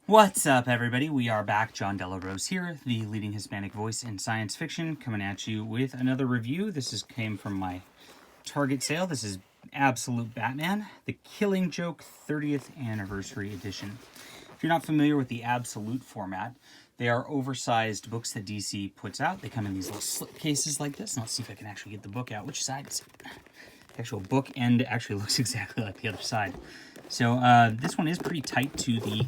What's up, everybody? We are back. John Della Rose here, the leading Hispanic voice in science fiction, coming at you with another review. Came from my Target sale. This is Absolute Batman, The Killing Joke 30th Anniversary Edition. If you're not familiar with the Absolute format, they are oversized books that DC puts out. They come in these little slip cases like this. And let's see if I can actually get the book out. Which side is it? The actual book end actually looks exactly like the other side. So this one is pretty tight to the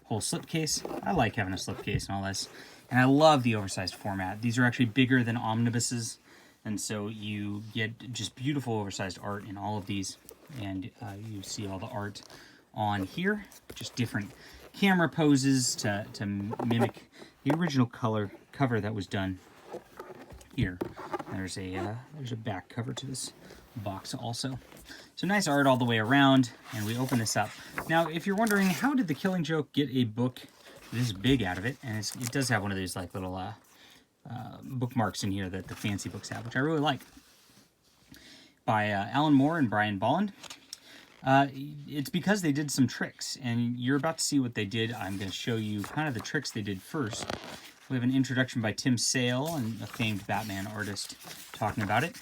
whole slipcase. I like having a slipcase and all this. And I love the oversized format. These are actually bigger than omnibuses. And so you get just beautiful oversized art in all of these. And you see all the art on here. Just different camera poses to mimic the original cover that was done here. There's a back cover to this box also. So nice art all the way around, and we open this up. Now, if you're wondering, how did The Killing Joke get a book this big out of it? And it does have one of those like little bookmarks in here that the fancy books have, which I really like. By Alan Moore and Brian Bolland. It's because they did some tricks, and you're about to see what they did. I'm going to show you kind of the tricks they did first. We have an introduction by Tim Sale, and a famed Batman artist, talking about it.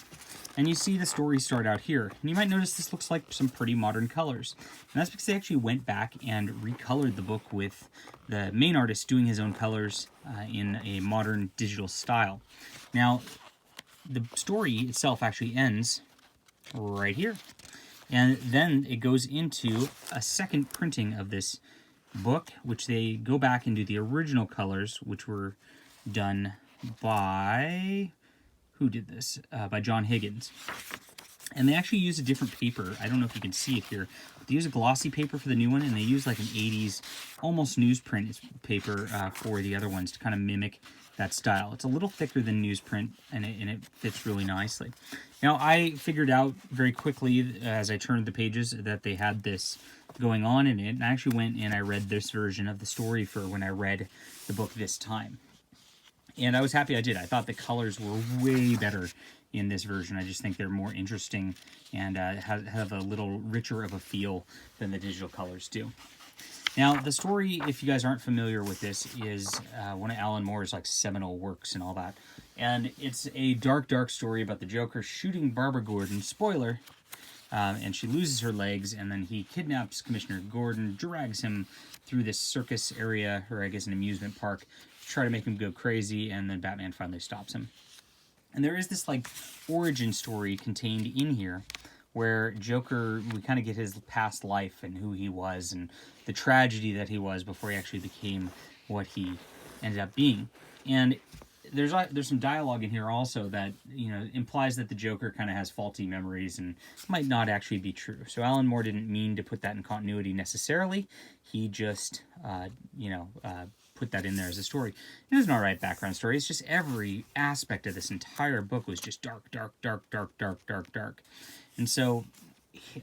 And you see the story start out here. And you might notice this looks like some pretty modern colors. And that's because they actually went back and recolored the book with the main artist doing his own colors in a modern digital style. Now, the story itself actually ends right here. And then it goes into a second printing of this book, which they go back and do the original colors, which were done by... Who did this? By John Higgins. And they actually use a different paper. I don't know if you can see it here. They use a glossy paper for the new one, and they use like an 80s almost newsprint paper for the other ones to kind of mimic that style. It's a little thicker than newsprint, and it fits really nicely. Now, I figured out very quickly as I turned the pages that they had this going on in it, and I actually went and I read this version of the story for when I read the book this time. And I was happy I did. I thought the colors were way better in this version. I just think they're more interesting and have a little richer of a feel than the digital colors do. Now, the story, if you guys aren't familiar with this, is one of Alan Moore's like seminal works and all that. And it's a dark, dark story about the Joker shooting Barbara Gordon. Spoiler. And she loses her legs, and then he kidnaps Commissioner Gordon, drags him through this circus area, or I guess an amusement park, to try to make him go crazy, and then Batman finally stops him. And there is this like origin story contained in here where Joker, we kind of get his past life and who he was and the tragedy that he was before he actually became what he ended up being. And there's some dialogue in here also that, you know, implies that the Joker kind of has faulty memories and might not actually be true. So Alan Moore didn't mean to put that in continuity necessarily. He just, put that in there as a story. It was an alright background story. It's just every aspect of this entire book was just dark, dark, dark, dark, dark, dark, dark. And so,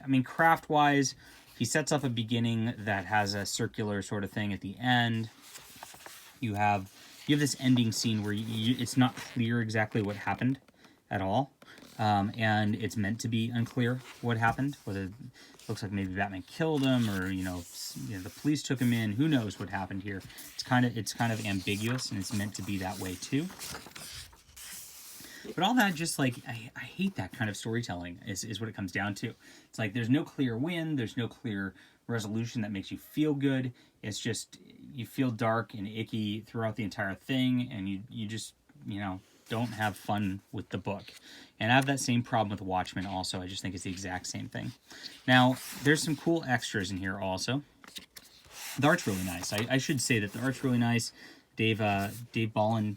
I mean, craft-wise, he sets up a beginning that has a circular sort of thing at the end. You have this ending scene where it's not clear exactly what happened at all. And it's meant to be unclear what happened, whether it looks like maybe Batman killed him or, the police took him in. Who knows what happened here? It's kind of ambiguous, and it's meant to be that way too. But all that just like, I hate that kind of storytelling is what it comes down to. It's like there's no clear win, there's no clear resolution that makes you feel good. It's just, you feel dark and icky throughout the entire thing, and you just, don't have fun with the book. And I have that same problem with Watchmen also. I just think it's the exact same thing. Now, there's some cool extras in here also. The art's really nice. I should say that the art's really nice. Dave Bolland,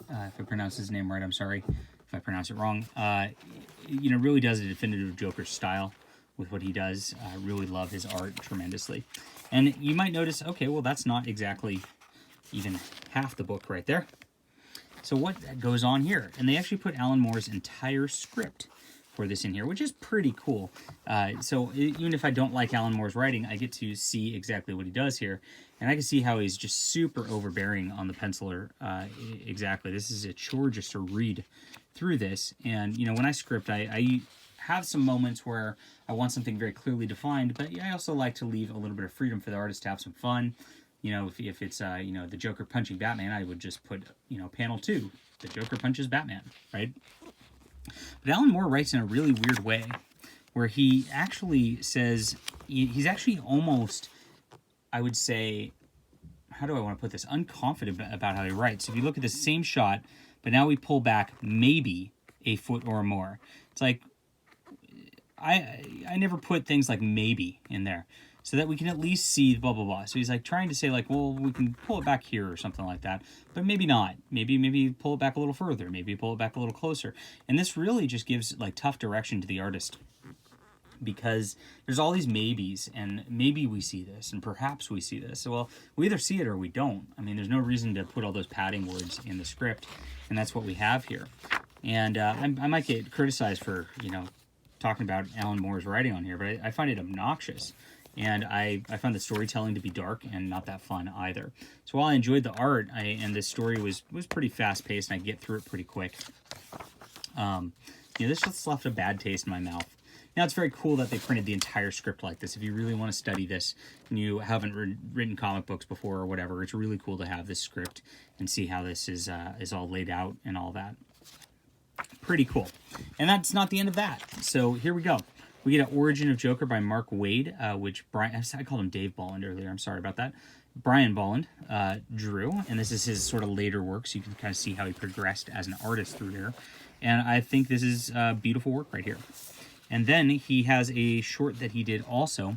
if I pronounce his name right, I'm sorry if I pronounce it wrong, really does a definitive Joker style with what he does. I really love his art tremendously. And you might notice, okay, well, that's not exactly even half the book right there. So what goes on here? And they actually put Alan Moore's entire script for this in here, which is pretty cool. So even if I don't like Alan Moore's writing, I get to see exactly what he does here. And I can see how he's just super overbearing on the penciler. Exactly. This is a chore just to read through this. And, when I script, I have some moments where I want something very clearly defined, but I also like to leave a little bit of freedom for the artist to have some fun. You know, if it's you know, the Joker punching Batman, I would just put, you know, panel 2, the Joker punches Batman, right? But Alan Moore writes in a really weird way, where he actually says he's actually almost, I would say, how do I want to put this, unconfident about how he writes. If you look at the same shot, but now we pull back maybe a foot or more. It's like, I never put things like maybe in there, so that we can at least see blah, blah, blah. So he's like trying to say like, well, we can pull it back here or something like that, but maybe not. Maybe pull it back a little further. Maybe pull it back a little closer. And this really just gives like tough direction to the artist, because there's all these maybes, and maybe we see this, and perhaps we see this. So, well, we either see it or we don't. I mean, there's no reason to put all those padding words in the script, and that's what we have here. And I might get criticized for, you know, talking about Alan Moore's writing on here, but I find it obnoxious. And I find the storytelling to be dark and not that fun either. So while I enjoyed the art, and this story was pretty fast-paced, and I get through it pretty quick, you know, this just left a bad taste in my mouth. Now, it's very cool that they printed the entire script like this. If you really want to study this and you haven't written comic books before or whatever, it's really cool to have this script and see how this is all laid out and all that. Pretty cool. And that's not the end of that. So here we go. We get an Origin of Joker by Mark Waid, which Brian, I called him Dave Bolland earlier. I'm sorry about that. Brian Bolland drew, and this is his sort of later work, so you can kind of see how he progressed as an artist through here. And I think this is beautiful work right here. And then he has a short that he did also,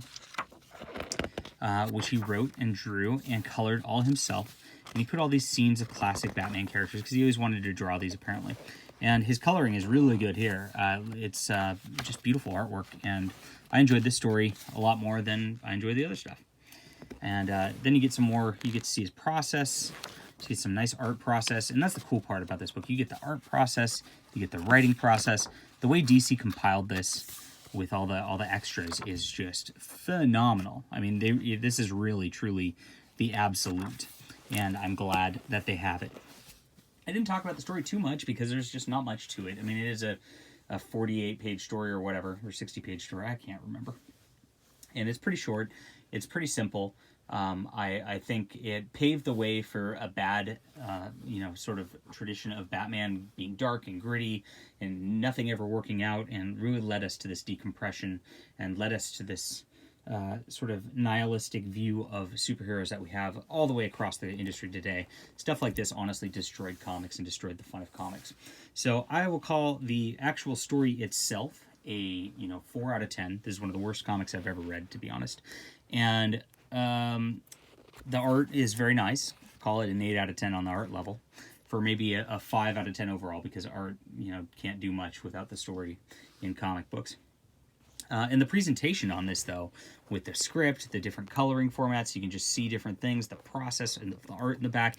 which he wrote and drew and colored all himself. And he put all these scenes of classic Batman characters, because he always wanted to draw these, apparently. And his coloring is really good here. It's just beautiful artwork, and I enjoyed this story a lot more than I enjoyed the other stuff. And then you get some more, you get to see his process, you get some nice art process, and that's the cool part about this book. You get the art process, you get the writing process. The way DC compiled this with all the extras is just phenomenal. I mean, this is really, truly the absolute, and I'm glad that they have it. I didn't talk about the story too much because there's just not much to it. I mean, it is a 48-page story or whatever, or 60-page story, I can't remember. And it's pretty short, it's pretty simple. I think it paved the way for a bad, you know, sort of tradition of Batman being dark and gritty and nothing ever working out, and really led us to this decompression and led us to this sort of nihilistic view of superheroes that we have all the way across the industry today. Stuff like this honestly destroyed comics and destroyed the fun of comics. So I will call the actual story itself a 4 out of 10. This is one of the worst comics I've ever read, to be honest. And the art is very nice. Call it an 8 out of 10 on the art level, for maybe a 5 out of 10 overall, because art, can't do much without the story in comic books. And the presentation on this, though, with the script, the different coloring formats, you can just see different things, the process, and the art in the back,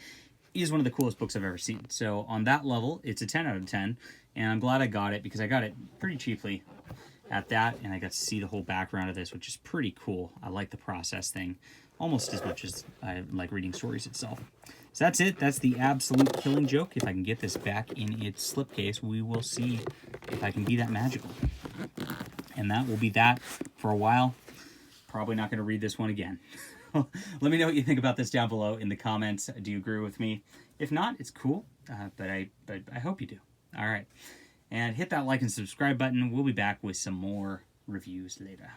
is one of the coolest books I've ever seen. So on that level, it's a 10 out of 10, and I'm glad I got it, because I got it pretty cheaply at that, and I got to see the whole background of this, which is pretty cool. I like the process thing almost as much as I like reading stories itself. So that's it. That's the absolute Killing Joke. If I can get this back in its slipcase, we will see if I can be that magical. And that will be that for a while. Probably not going to read this one again. Let me know what you think about this down below in the comments. Do you agree with me? If not, it's cool, but I hope you do. All right. And hit that like and subscribe button. We'll be back with some more reviews later.